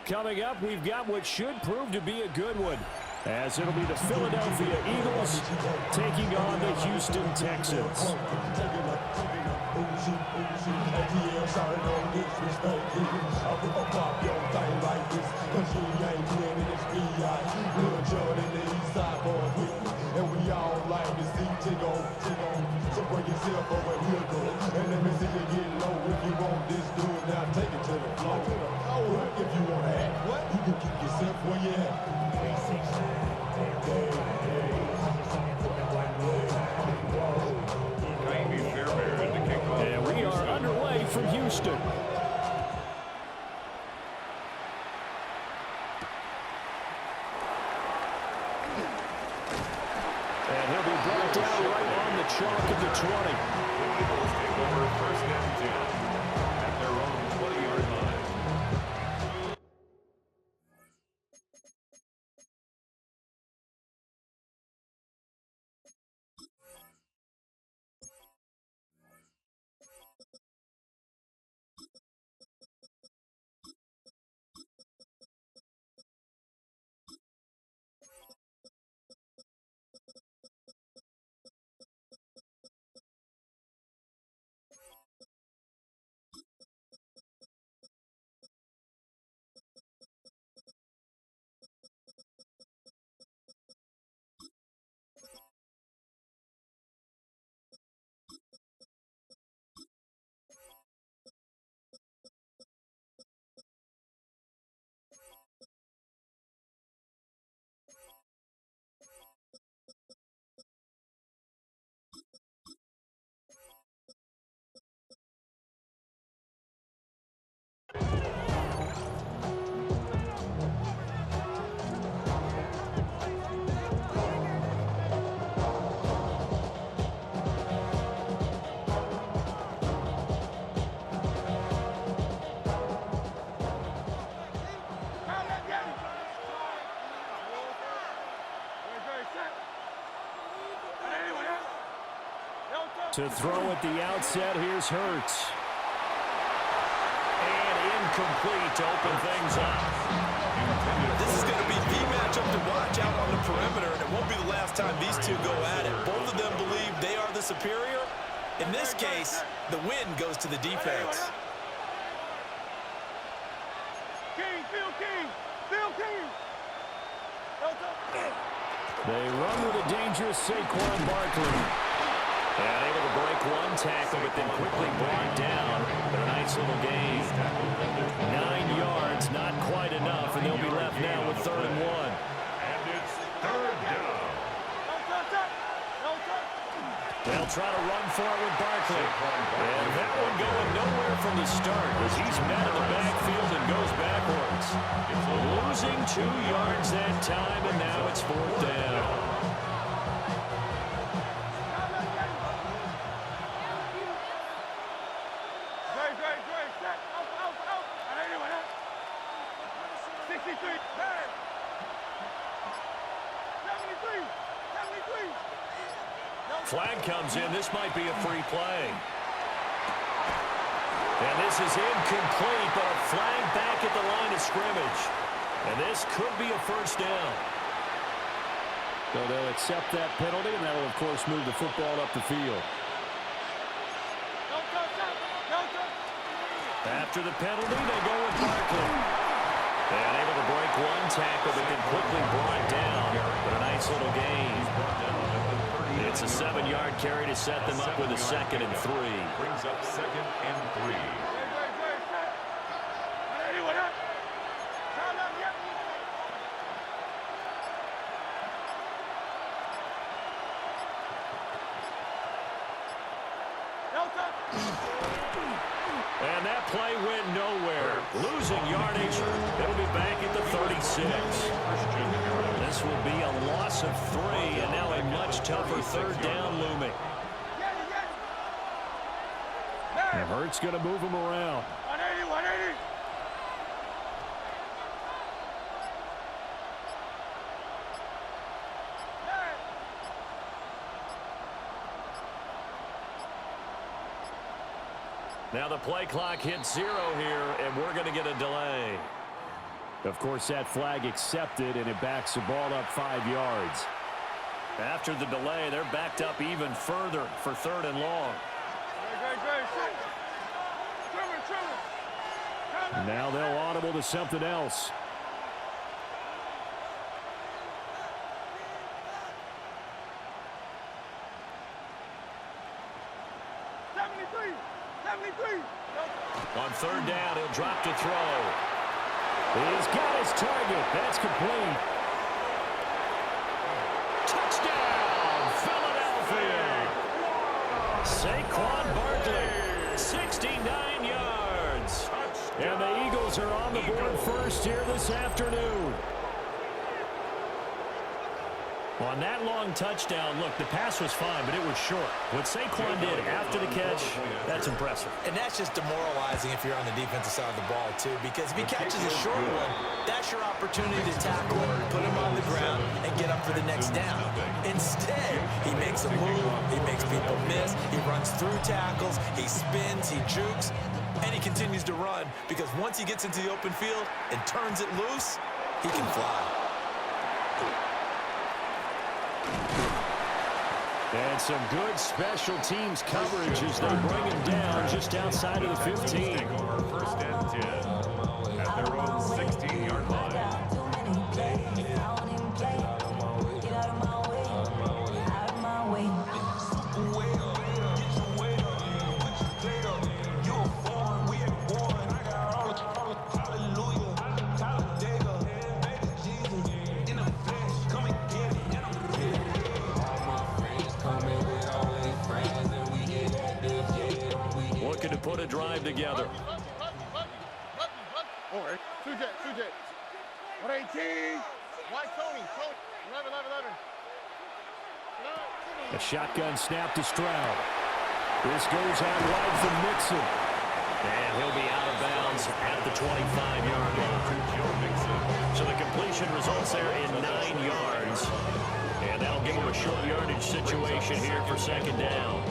Coming up, we've got what should prove to be a good one, as it'll be the Philadelphia Eagles taking on the Houston Texans. And we all like to see Tigo. So bring yourself over here, go. And let me see you get low. If you want this, do it now. Take it to the floor. If you want to act, what? You can keep yourself where you at. And we are underway from Houston. And he'll be brought down right on the chalk of the 20. The Eagles take over first and 10 at their own 20-yard line. To throw at the outset, here's Hurts. And incomplete to open things up. This is going to be the matchup to watch out on the perimeter, and it won't be the last time these two go at it. Both of them believe they are the superior. In this case, the win goes to the defense. They run with a dangerous Saquon Barkley. And able to break one tackle, but then quickly brought down. But a nice little gain. 9 yards, not quite enough, and they'll be left now with 3rd and 1. And it's 3rd down. They'll try to run for it with Barkley. And that one going nowhere from the start as he's met in the backfield and goes backwards. Losing 2 yards that time, and now it's 4th down. Flag comes in. This might be a free play. And this is incomplete, but a flag back at the line of scrimmage. And this could be a 1st down. So they'll accept that penalty, and that will, of course, move the football up the field. After the penalty, they go with Barkley. And able to break one tackle, but then quickly brought down. But a nice little gain. It's a 7-yard carry to set them up with a 2nd and 3. Brings up 2nd and 3. And that play went nowhere. Losing yardage. It'll be back at the 36. This will be a loss of 3, and now a much tougher 3rd down looming. And Hurts going to move him around. 180. Now the play clock hits 0 here, and we're going to get a delay. Of course, that flag accepted, and it backs the ball up 5 yards. After the delay, they're backed up even further for 3rd and long. Now they'll audible to something else. On 3rd down, he'll drop to throw. He's got his target. That's complete. Touchdown, Philadelphia. Saquon Barkley, 69 yards. And the Eagles are on the board first here this afternoon. On that long touchdown, look, the pass was fine, but it was short. What Saquon did after the catch, that's impressive. And that's just demoralizing if you're on the defensive side of the ball, too, because if he catches a short one, that's your opportunity to tackle him, put him on the ground, and get up for the next down. Instead, he makes a move, he makes people miss, he runs through tackles, he spins, he jukes, and he continues to run, because once he gets into the open field and turns it loose, he can fly. And some good special teams coverage as they bring him down just outside of the 15. First and 10 at their own 16-yard line. Looking to put a drive together. All right. 118. White Tony. 11. A shotgun snap to Stroud. This goes out wide for Mixon. And he'll be out of bounds at the 25-yard line. So the completion results there in 9 yards. And that'll give him a short yardage situation here for 2nd down.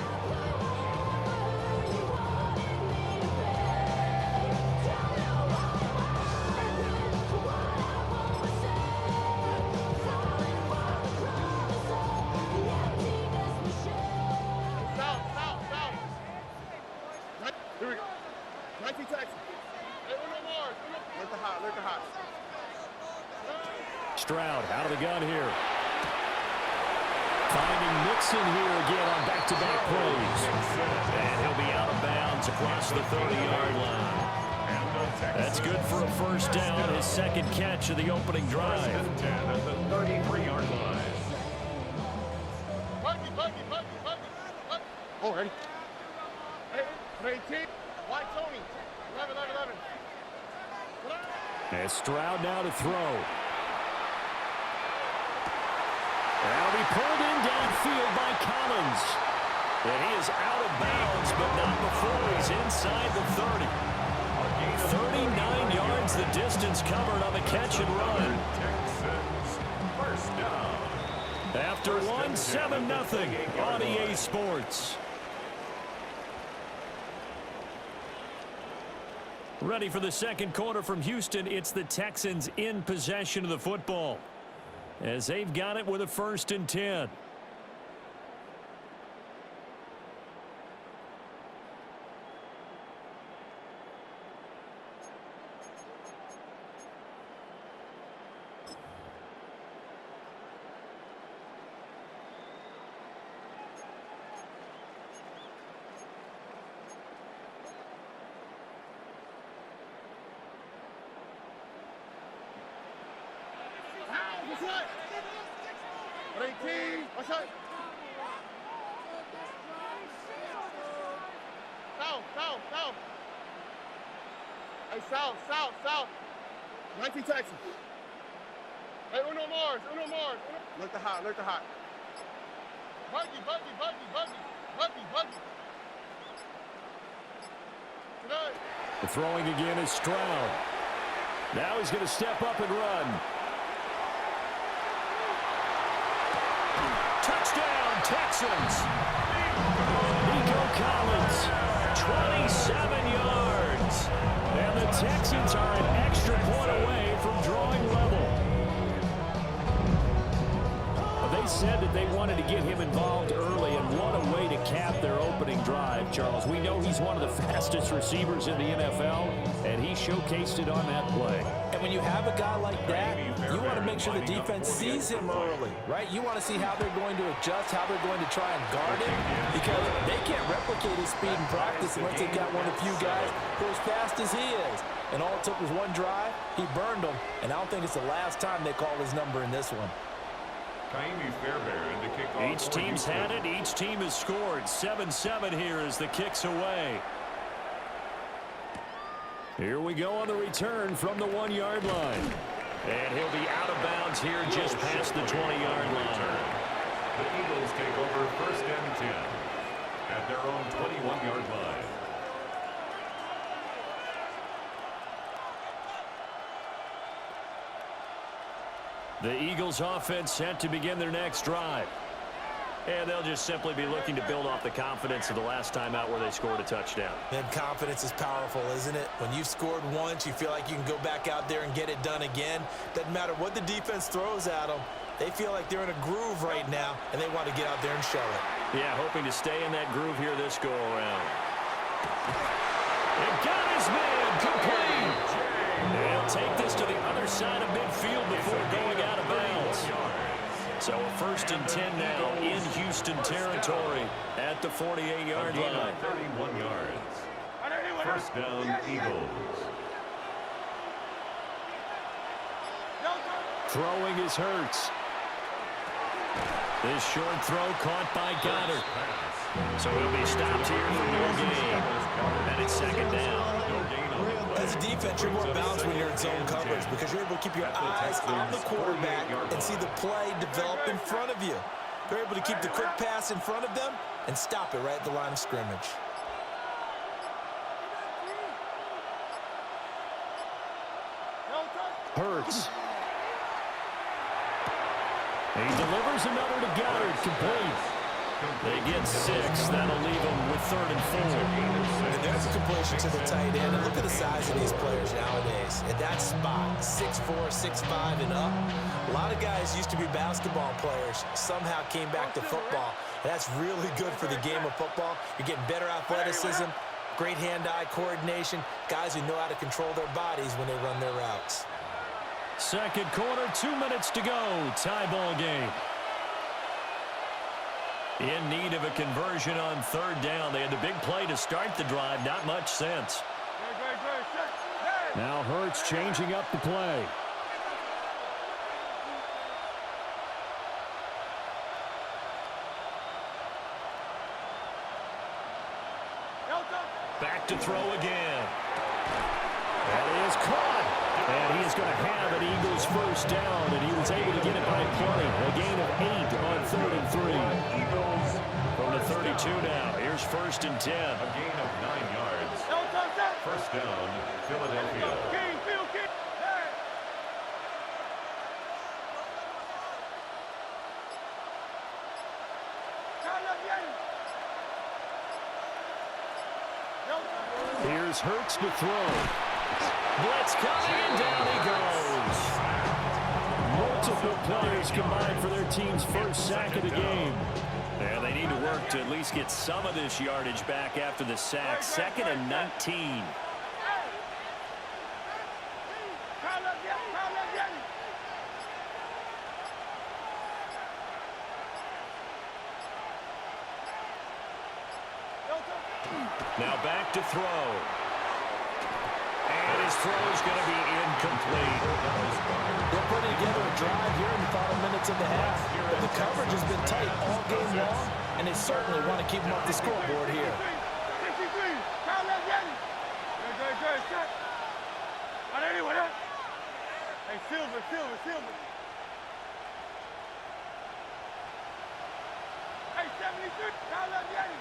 Here we go. 19 Texas. Hey, Uno Mars. Let the hot. Stroud out of the gun here. Finding Mixon here again on back-to-back plays. And he'll be out of bounds across the 30-yard line. That's good for a first down, his 2nd catch of the opening drive. First and 10 at the 33-yard line. Bucky. Oh, ready. Hey, 18. White Tony. 11. And Stroud now to throw. Now be pulled in downfield by Collins. And he is out of bounds, but not before he's inside the 30. 39 yards the distance covered on the catch and run. Texans, first down. After one, 7-0 on EA Sports. Ready for the second quarter from Houston. It's the Texans in possession of the football, as they've got it with a 1st and 10. What's that? 18. What's that? South. Hey, south. 19 Texas. Hey, Uno Mars. Let the hot. Buggy. Tonight. The throwing again is Stroud. Now he's going to step up and run. Touchdown, Texans. Nico Collins, 27 yards. And the Texans are an extra point away from said that they wanted to get him involved early, and what a way to cap their opening drive, Charles. We know he's one of the fastest receivers in the NFL, and he showcased it on that play. And when you have a guy like that, you want to make sure the defense sees him early, right? You want to see how they're going to adjust, how they're going to try and guard him, because they can't replicate his speed in practice unless they've got one of the few guys who are as fast as he is. And all it took was one drive. He burned them, and I don't think it's the last time they call his number in this one. Each team's had it. Each team has scored. 7-7 here as the kick's away. Here we go on the return from the 1-yard line. And he'll be out of bounds here just past the 20-yard line. The Eagles take over 1st and 10 at their own 21-yard line. The Eagles offense set to begin their next drive. And they'll just simply be looking to build off the confidence of the last time out where they scored a touchdown. And confidence is powerful, isn't it? When you've scored once, you feel like you can go back out there and get it done again. Doesn't matter what the defense throws at them. They feel like they're in a groove right now, and they want to get out there and show it. Yeah, hoping to stay in that groove here this go-around. It got his man complete. They'll take this to the other side of midfield before going out of bounds. So a 1st and 10 now in Houston territory at the 48-yard line. 31 yards. 1st down, Eagles. Throwing is Hurts. This short throw caught by Goddard. So he'll be stopped here for no gain. And it's 2nd down. As a defense, you're more balanced when you're in zone coverage because you're able to keep your eyes on the quarterback and see the play develop in front of you. You're able to keep the quick pass in front of them and stop it right at the line of scrimmage. Hurts. He delivers another to Goddard, complete. They get 6. That'll leave them with 3rd and 4. And there's a completion to the tight end. And look at the size of these players nowadays. At that spot, 6'4", 6'5", and up. A lot of guys used to be basketball players, somehow came back to football. And that's really good for the game of football. You're getting better athleticism, great hand-eye coordination, guys who know how to control their bodies when they run their routes. 2nd quarter, 2 minutes to go. Tie ball game. In need of a conversion on 3rd down. They had the big play to start the drive. Not much sense. Now Hurts changing up the play. Back to throw again. That is caught. And he is going to have an Eagles 1st down, and he was able to get it by plenty. A gain of 8 on 3rd and 3. Eagles from the 32 now. Here's 1st and 10. A gain of 9 yards. 1st down, Philadelphia. Here's Hurts to throw. Blitz coming, and down he goes. Multiple players combined for their team's 1st sack of the game. And they need to work to at least get some of this yardage back after the sack. 2nd and 19. Now back to throw. And his throw is going to be incomplete. They're putting together a drive here in the final minutes of the half. But the coverage has been tight all game long, and they certainly want to keep them off the scoreboard here. Hey, Silver. Hey, 73, call up Yeti.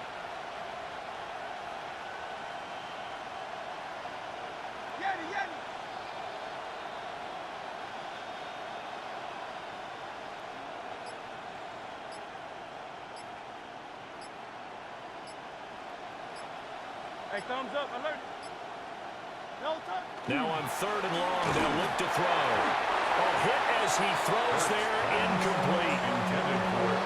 Yeti. Hey, thumbs up, alert. No touch. Now on 3rd and long, they'll look to throw. A hit as he throws there, incomplete. Intended for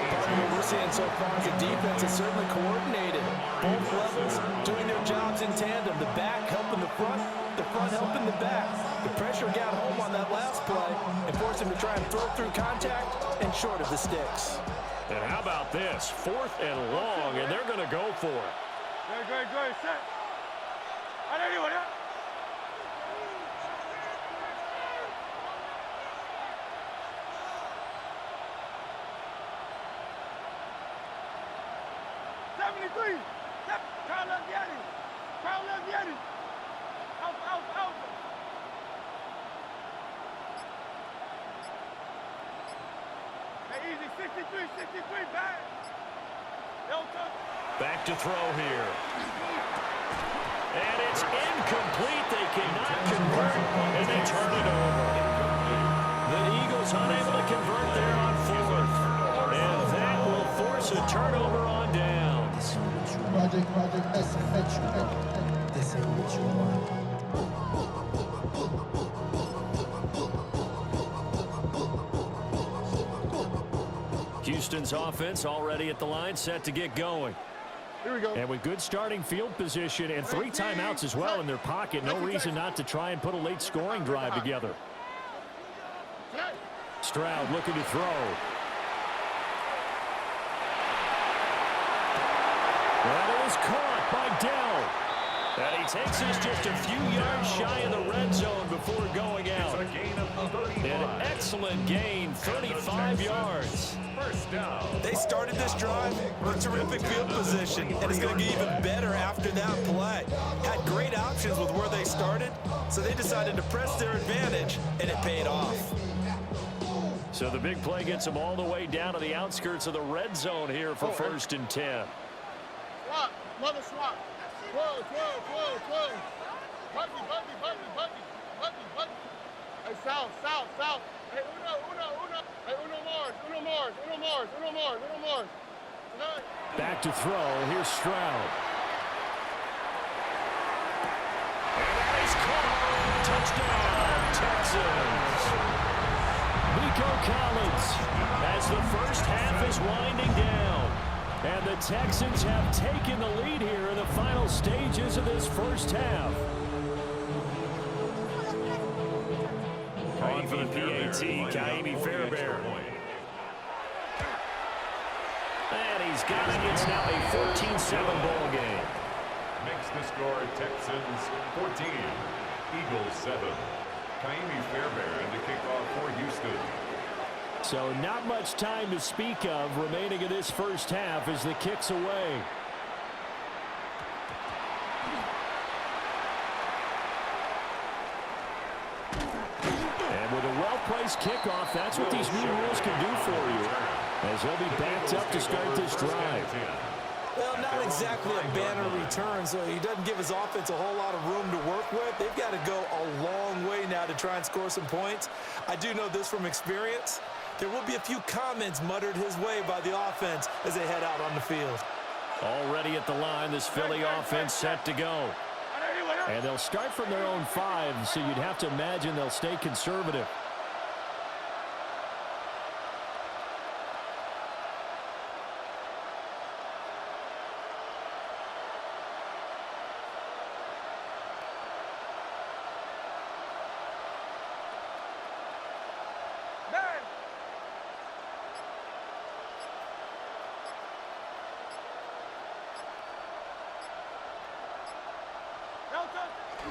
we're seeing so far is the defense is certainly coordinated. Both levels doing their jobs in tandem. The back helping the front helping the back. The pressure got home on that last play and forced him to try and throw through contact and short of the sticks. And how about this? 4th and long, and they're going to go for it. Good. Set. I don't know what. 73. Crown left Yeti. Out. Hey, easy. 63, back. Back to throw here. And it's incomplete. They cannot convert, and they turn it over. The Eagles unable to convert there on 4th. And that will force a turnover on downs. Project, this ain't what you want. Houston's offense already at the line, set to get going. Here we go. And with good starting field position and 3 timeouts as well in their pocket, no reason not to try and put a late scoring drive together. Stroud looking to throw. That is caught by Dell. And he takes us just a few yards shy of the red zone before going out. An excellent gain, 35 yards. First down. They started this drive with terrific field position, and it's going to get even better after that play. Had great options with where they started, so they decided to press their advantage, and it paid off. So the big play gets them all the way down to the outskirts of the red zone here for 1st and 10. Swap. Mother swap. 12. Buggy. Hey, south. Hey, Uno. Hey, Uno Mars. Back to throw. Here's Stroud. And that is caught. Touchdown, Texans. Nico Collins as the first half is winding down. And the Texans have taken the lead here in the final stages of this first half. On for the PAT, Kaimi Fairbairn. And he's got it. It's now a 14-7 ball game. Makes the score Texans 14, Eagles 7. Kaimi Fairbairn to kick off for Houston. So not much time to speak of remaining in this first half as the kick's away. And with a well-placed kickoff, that's what these new rules can do for you, as they'll be backed up to start this drive. Well, not exactly a banner return, so he doesn't give his offense a whole lot of room to work with. They've got to go a long way now to try and score some points. I do know this from experience. There will be a few comments muttered his way by the offense as they head out on the field. Already at the line, this Philly offense set to go. And they'll start from their own 5, so you'd have to imagine they'll stay conservative.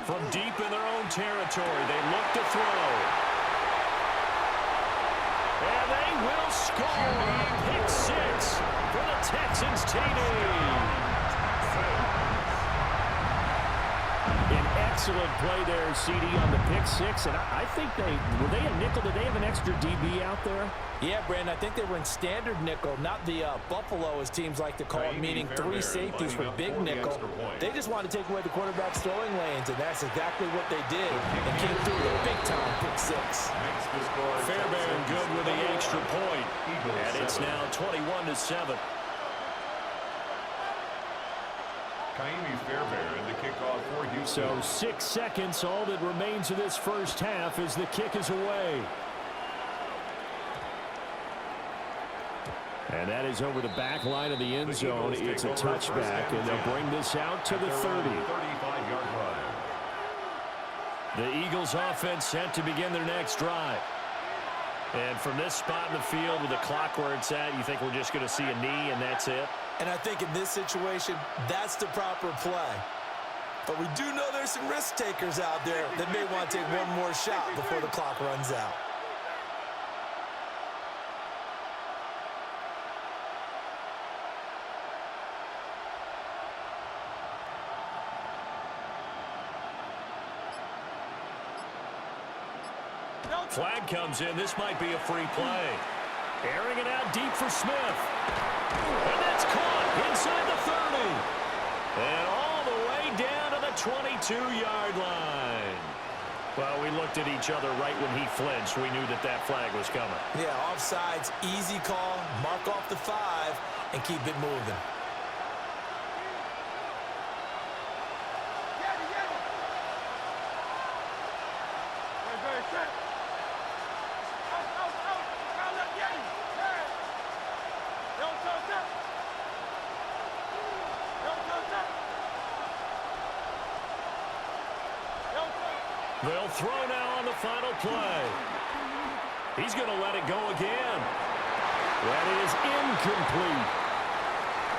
From deep in their own territory, they look to throw. And they will score a pick 6 for the Texans TD. An excellent play there, CD, on the pick 6. And I think were they a nickel? Did they have an extra DB out there? Yeah, Brandon, I think they were in standard nickel, not the Buffalo, as teams like to call it, meaning 3 safeties for big nickel. They just wanted to take away the quarterback's throwing lanes, and that's exactly what they did, and came through with a big-time pick 6. Fairbairn good with the extra point, and it's now 21-7. Kaimi Fairbairn to kick off for Houston. So 6 seconds, all that remains of this first half as the kick is away. And that is over the back line of the end zone. It's a touchback, and they'll bring this out to the 30. 35-yard line. The Eagles offense set to begin their next drive. And from this spot in the field with the clock where it's at, you think we're just going to see a knee and that's it? And I think in this situation, that's the proper play. But we do know there's some risk takers out there that may want to take one more shot before the clock runs out. Flag comes in. This might be a free play. Airing it out deep for Smith. And that's caught inside the 30. And all the way down to the 22-yard line. Well, we looked at each other right when he flinched. We knew that that flag was coming. Yeah, offsides, easy call. Mark off the 5 and keep it moving. They'll throw now on the final play. He's going to let it go again. That is incomplete.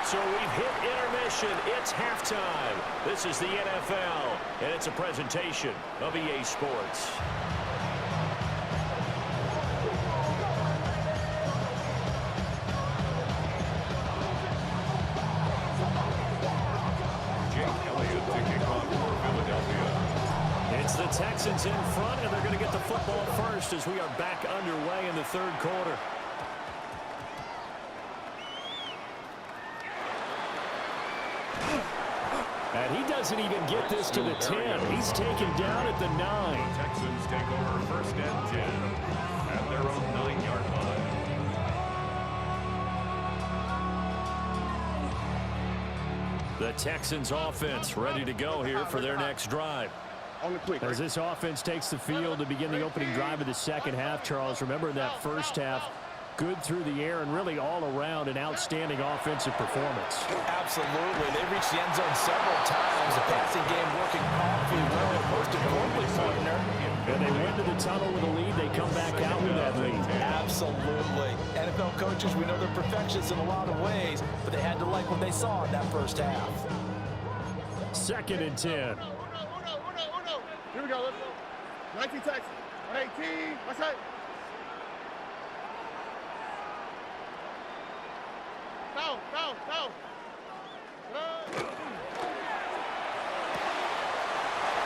So we've hit intermission. It's halftime. This is the NFL, and it's a presentation of EA Sports. It's the Texans in front, and they're going to get the football first as we are back underway in the third quarter. And he doesn't even get this to the 10. He's taken down at the 9. Texans take over first and 10 at their own 9-yard line. The Texans offense ready to go here for their next drive. As this offense takes the field to begin the opening drive of the second half, Charles, remember in that first half, good through the air and really all around an outstanding offensive performance. Absolutely. They reached the end zone several times. The passing game working awfully well, and most importantly, partner. And they went to the tunnel with a lead. They come back out with that lead. Absolutely. NFL coaches, we know they're perfectionists in a lot of ways, but they had to like what they saw in that first half. Second and 10. Here we go, let's go. 19 Texans. 118. What's that? Down.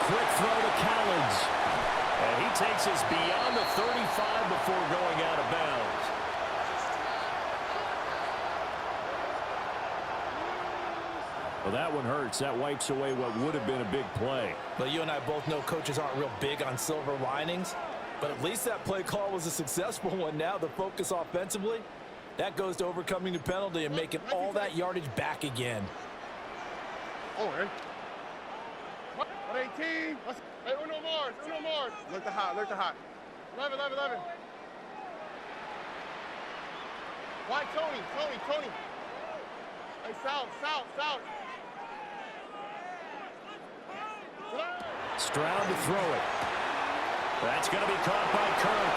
Quick throw to Collins. And he takes us beyond the 35 before going out of bounds. Well, that one hurts. That wipes away what would have been a big play. But you and I both know coaches aren't real big on silver linings. But at least that play call was a successful one. Now the focus offensively, that goes to overcoming the penalty and making all that yardage back again. Oh, man. 118. Hey, Uno Mars. Look the hot. 11. Why, Tony. Hey, South. Stroud to throw it. That's going to be caught by Kirk.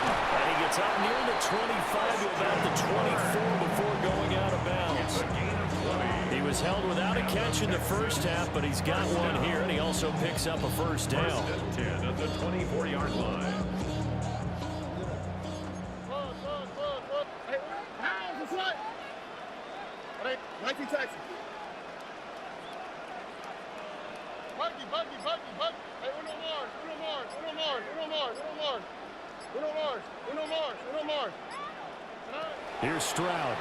And he gets up near the 25 to about the 24 before going out of bounds. He was held without a catch in the first half, but he's got one here, and he also picks up a first down. First and 10 at the 24-yard line. Hey, how's the what? Hey, 19 Texans. Buggy. Hey, Uno Mars. Here's Stroud.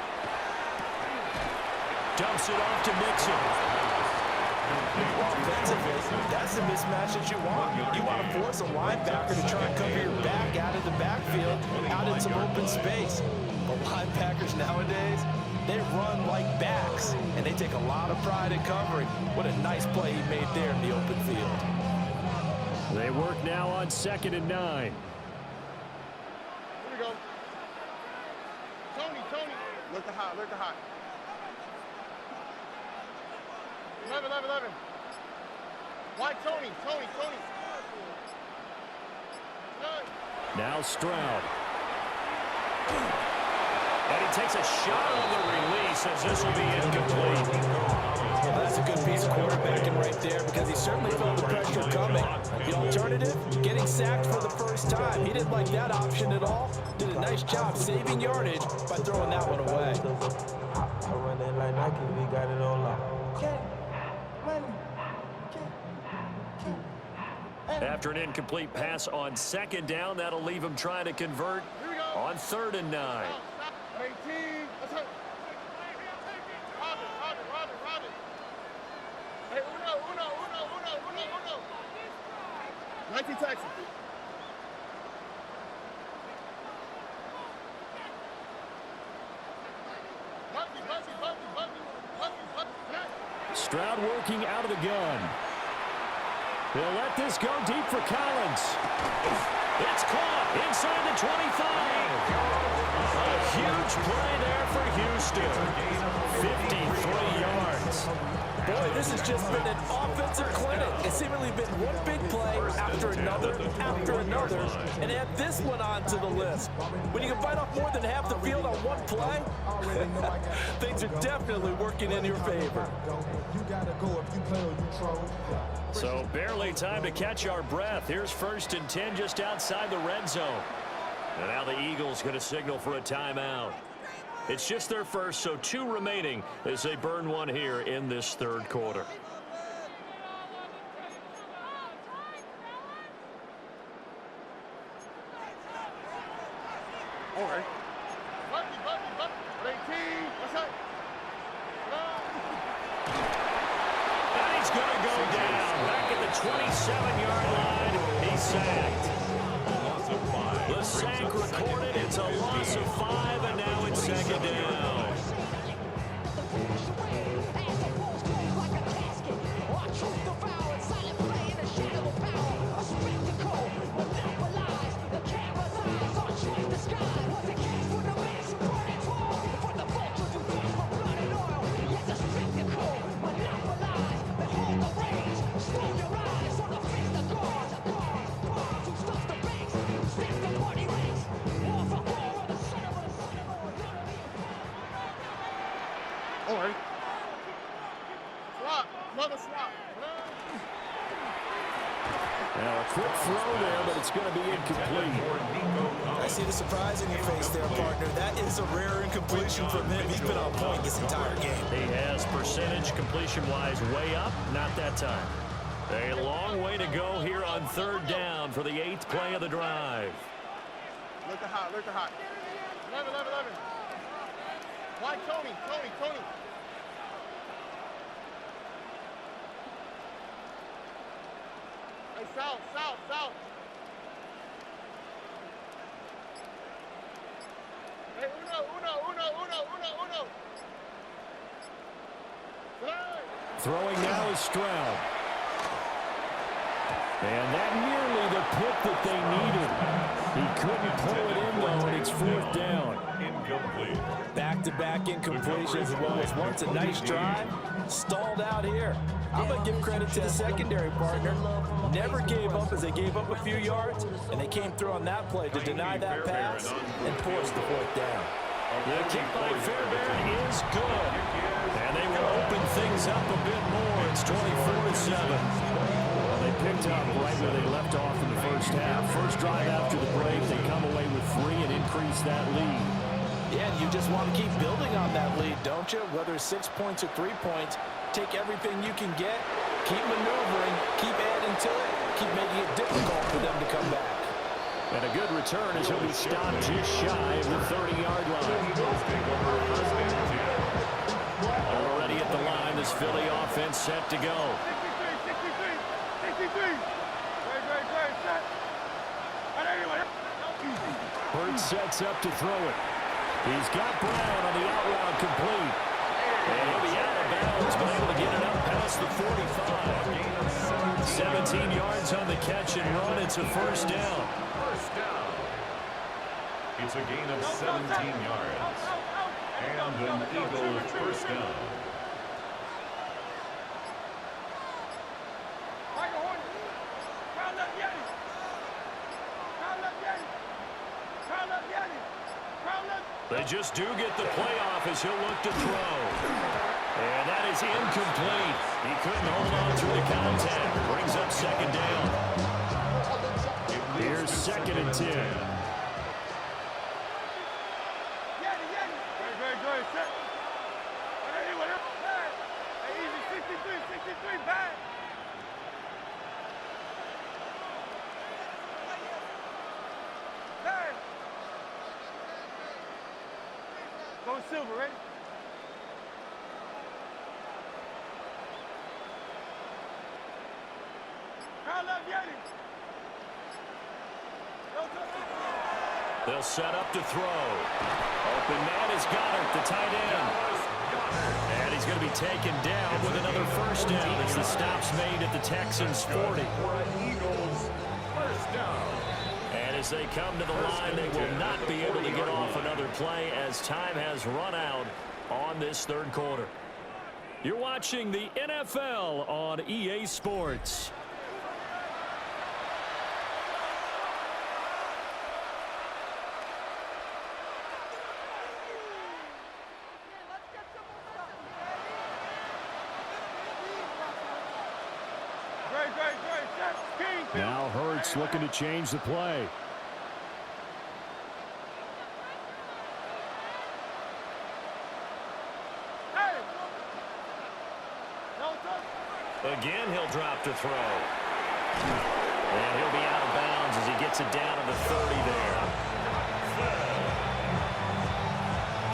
Dumps it off to Mixon. That's the mismatch that you want. You want to force a linebacker to try and cover your back out of the backfield, out in some open space. But linebackers nowadays, they run like backs, and they take a lot of pride in covering. What a nice play he made there in the open field. They work now on 2nd and 9. Here we go. Tony. Look to hot, look to hot. 11. Why Tony? Now Stroud. And he takes a shot on the release as this will be incomplete. Well, that's a good piece of quarterbacking right there because he certainly felt the pressure coming. The alternative, getting sacked for the first time. He didn't like that option at all. Did a nice job saving yardage by throwing that one away. I run it like Nike, we got it all out. After an incomplete pass on second down, that'll leave him trying to convert on 3rd and 9. 18. Let's hit. Robin. Hey, uno. 19 Texas. Stroud working out of the gun. They'll let this go deep for Collins. It's caught inside the 25. A huge play there for Houston. 53 yards. Boy, this has just been an offensive clinic. It's seemingly been one big play after another, and add this one onto the list. When you can bite off more than half the field on one play, things are definitely working in your favor. So barely time to catch our breath. Here's 1st and 10 just outside the red zone. And now the Eagles going to signal for a timeout. It's just their first, so 2 remaining as they burn one here in this 3rd quarter. All right. 18. What's up? And he's going to go down. Back at the 27-yard line. He's sacked. The sack recorded. It's a loss of 5, and now it's 2nd down. All right. Another swap. Now a quick throw there, but it's going to be incomplete. I see the surprise in your face there, partner. That is a rare incompletion from him. He's been on point this entire game. He has percentage completion-wise way up, not that time. A long way to go here on 3rd down for the 8th play of the drive. Look to hot. 11. Why Tony? Hey, south. Hey, uno. Throwing now is Stroud. And that nearly the pick that they needed. He couldn't pull it in, though, and it's 4th down. Incomplete. Back-to-back incompletions. What was once a nice drive, stalled out here. I'm going to give credit to the secondary partner. Never gave up as they gave up a few yards, and they came through on that play to deny that pass and force the 4th down. The kick by Fairbairn is good. And they will open things up a bit more. It's 24-7. Well, they picked up right where they left off in the first half. First drive after the break, they come away with 3 and increase that lead. Yeah, and you just want to keep building on that lead, don't you? Whether it's 6 points or 3 points, take everything you can get, keep maneuvering, keep adding to it, keep making it difficult for them to come back. And a good return as he'll be stopped just shy of the 30-yard line. Already at the line, this Philly offense set to go. 63. Great. Set. And anyway. Hurts sets up to throw it. He's got Brown on the out route complete. And he'll be out of bounds, but able to get it up past the 45. 17 yards on the catch and run. It's a 1st down. It's a gain of 17 yards. And an Eagle first down. They just do get the playoff as he'll look to throw. And that is incomplete. He couldn't hold on through the contact. Brings up second down. Here's 2nd and 10. Going silver, ready? They'll set up to throw. Open man is Goddard, the tight end. And he's going to be taken down with another first down as the stop's made at the Texans' 40. Eagles first down. And as they come to the line, they will not be able to get off another play as time has run out on this third quarter. You're watching the NFL on EA Sports. Now Hurts looking to change the play. Again, he'll drop to throw. And he'll be out of bounds as he gets it down to the 30 there.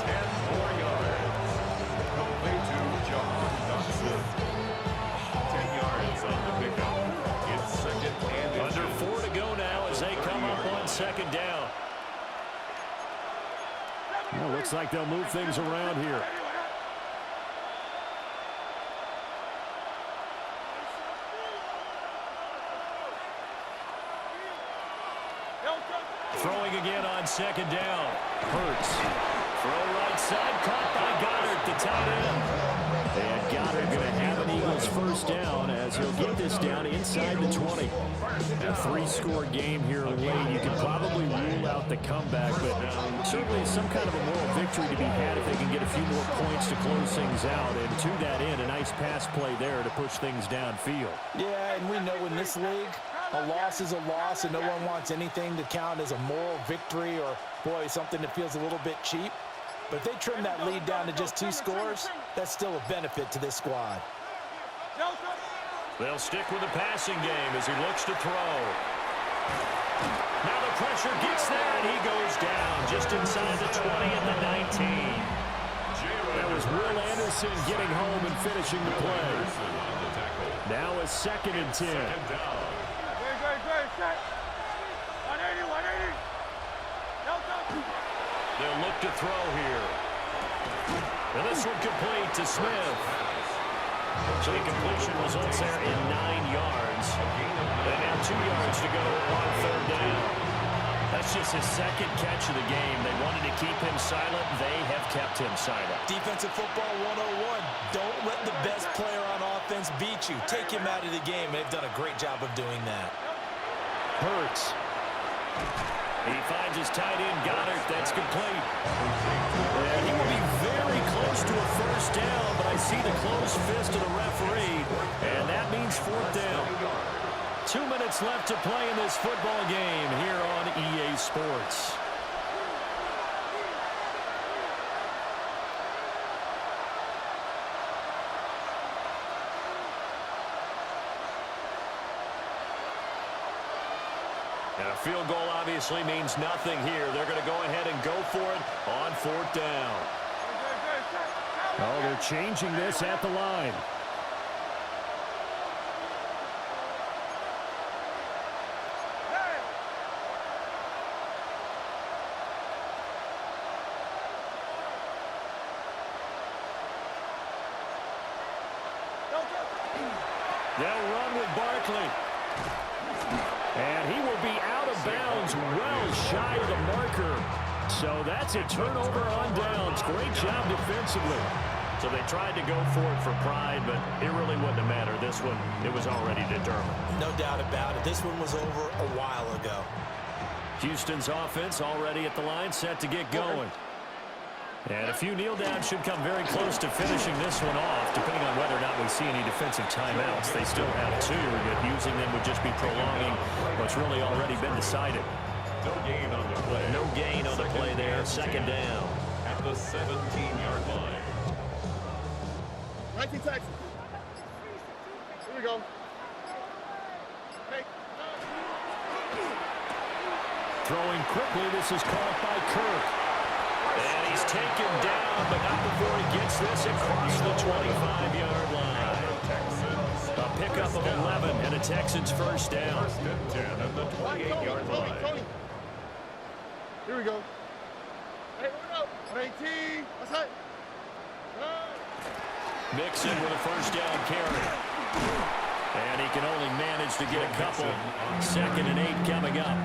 10 more yards. Complete to John Dodson. 10 yards on the pickup. It's 2nd and Under 4 to go now as they come up on 2nd down. Well, looks like they'll move things around here. Throwing again on 2nd down. Hurts. Throw right side. Caught by Goddard, the tight end. And Goddard going to have an Eagles first down as he'll get this down inside the 20. A 3-score game here late. You can probably rule out the comeback, but certainly some kind of a moral victory to be had if they can get a few more points to close things out. And to that end, a nice pass play there to push things downfield. Yeah, and we know in this league, a loss is a loss, and no one wants anything to count as a moral victory or, boy, something that feels a little bit cheap. But if they trim that lead down to just 2 scores, that's still a benefit to this squad. They'll stick with the passing game as he looks to throw. Now the pressure gets there, and he goes down just inside the 20 and the 19. That was Will Anderson getting home and finishing the play. Now a 2nd and 10. They'll look to throw here. And this one complete to Smith. So the completion results there in 9 yards. And now 2 yards to go on 3rd down. That's just his 2nd catch of the game. They wanted to keep him silent. They have kept him silent. Defensive football 101. Don't let the best player on offense beat you. Take him out of the game. They've done a great job of doing that. Hurts. He finds his tight end, Goddard. That's complete. And he will be very close to a first down, but I see the closed fist of the referee, and that means 4th down. 2 minutes left to play in this football game here on EA Sports. And a field goal obviously means nothing here. They're going to go ahead and go for it on 4th down. Oh, they're changing this at the line. They'll run with Barkley. And he will be out of bounds well shy of the marker So that's a turnover on downs. Great job defensively. So they tried to go for it for pride, but it really wouldn't have mattered. This one, it was already determined. No doubt about it. This one was over a while ago. Houston's offense already at the line, set to get going. And a few kneel downs should come very close to finishing this one off, depending on whether or not we see any defensive timeouts. They still have 2, but using them would just be prolonging what's really already been decided. No gain on the play. No gain on the play there. Second down. At the 17-yard line. 19 Texas. Here we go. Hey. Throwing quickly, this is caught by Kirk. And he's taken down, but not before he gets this across the 25-yard line. A pickup of 11 and a Texans first down. First and 10 at the 28-yard line. Here we go. Hey, here we go. 18. That's it. Mixon with a first down carry. And he can only manage to get a couple. 2nd and 8 coming up.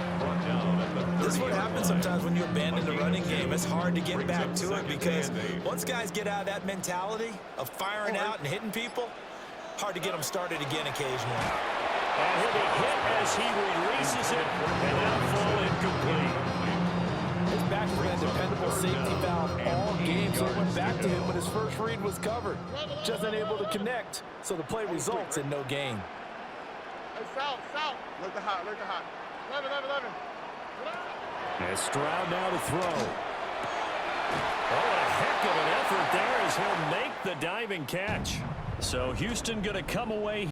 This is what happens sometimes when you abandon the running game. It's hard to get back to it because once guys get out of that mentality of firing out and hitting people, hard to get them started again occasionally. And he'll be hit as he releases it, and that'll fall incomplete. His back for that dependable safety valve all game, so it went back to him, but his first read was covered. Just unable to connect, so the play results in no gain. Hey, South. Look the hot. 11. And Stroud now to throw. Oh, a heck of an effort there as he'll make the diving catch. So Houston going to come away